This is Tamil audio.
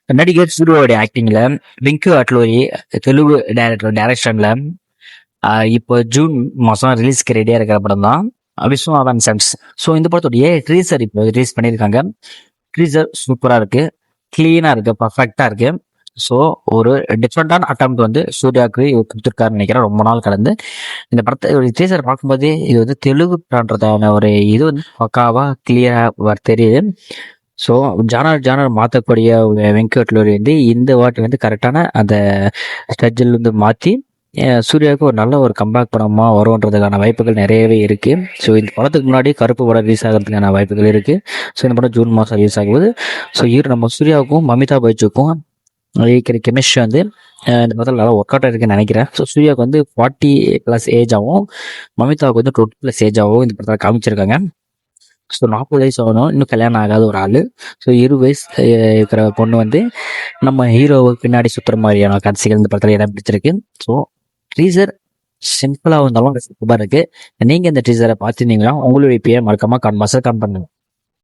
நடிகர் சூர்யாவுடைய ஆக்டிங்ல வெங்கு அட்லூரி தெலுங்கு டைரக்ஷன்ல இப்போ ஜூன் மாசம் ரிலீஸ்க்கு ரெடியா இருக்கிற படம் தான் விஸ்வநாதன் சன்ஸ். ஸோ இந்த படத்துடைய ட்ரீசர் இப்போ ரிலீஸ் பண்ணியிருக்காங்க. ட்ரீசர் சூப்பரா இருக்கு, கிளீனா இருக்கு, பர்ஃபெக்டா இருக்கு. ஸோ ஒரு டிஃப்ரெண்டான அட்டம்ப்ட் வந்து சூர்யாவுக்கு இவர் கொடுத்துருக்காருன்னு நினைக்கிறேன். ரொம்ப நாள் கடந்து இந்த படத்தை ஒரு ட்ரீசர் பார்க்கும்போதே இது வந்து தெலுங்கு படன்றதான ஒரு இது வந்து பக்காவா கிளியரா தெரியுது. ஸோ ஜானர் மாற்றக்கூடிய வெங்கட்லூரி வந்து இந்த வாட்டி வந்து கரெக்டான அந்த ஸ்டட்ஜில் வந்து மாற்றி சூர்யாவுக்கு ஒரு நல்ல ஒரு கம்பேக் படமாக வரும்ன்றதுக்கான வாய்ப்புகள் நிறையவே இருக்குது. ஸோ இந்த படத்துக்கு முன்னாடி கருப்பு படம் ரிலீஸ் ஆகிறதுக்கான வாய்ப்புகள் இருக்குது. ஸோ இந்த படம் ஜூன் மாதம் ரிலீஸ் ஆகும்போது ஸோ நம்ம சூர்யாவுக்கும் மமிதா பைஜுக்கும் இருக்கிற கெமிஸ்ட்ரி வந்து இந்த படத்தில் நல்லா ஒர்க் அவுட் இருக்குன்னு நினைக்கிறேன். ஸோ சூர்யாவுக்கு வந்து 40+ ஏஜ் ஆகும், மமிதாவுக்கு வந்து 20+ ஏஜ் ஆகும் இந்த படத்தில் காமிச்சிருக்காங்க. ஸோ 40 வயசு ஆகணும், இன்னும் கல்யாணம் ஆகாத ஒரு ஆள். ஸோ 20 வயசு இருக்கிற பொண்ணு வந்து நம்ம ஹீரோவுக்கு பின்னாடி சுற்றுற மாதிரியான காட்சிகள் இந்த படத்தில் இடம் பிடிச்சிருக்கு. ஸோ ட்ரீசர் சிம்பிளாக இருந்தாலும் சூப்பராக இருக்குது. நீங்கள் இந்த ட்ரீசரை பார்த்துருந்தீங்கன்னா உங்களுடைய பேர் மறக்காமல் கமெண்ட் பண்ணுங்க.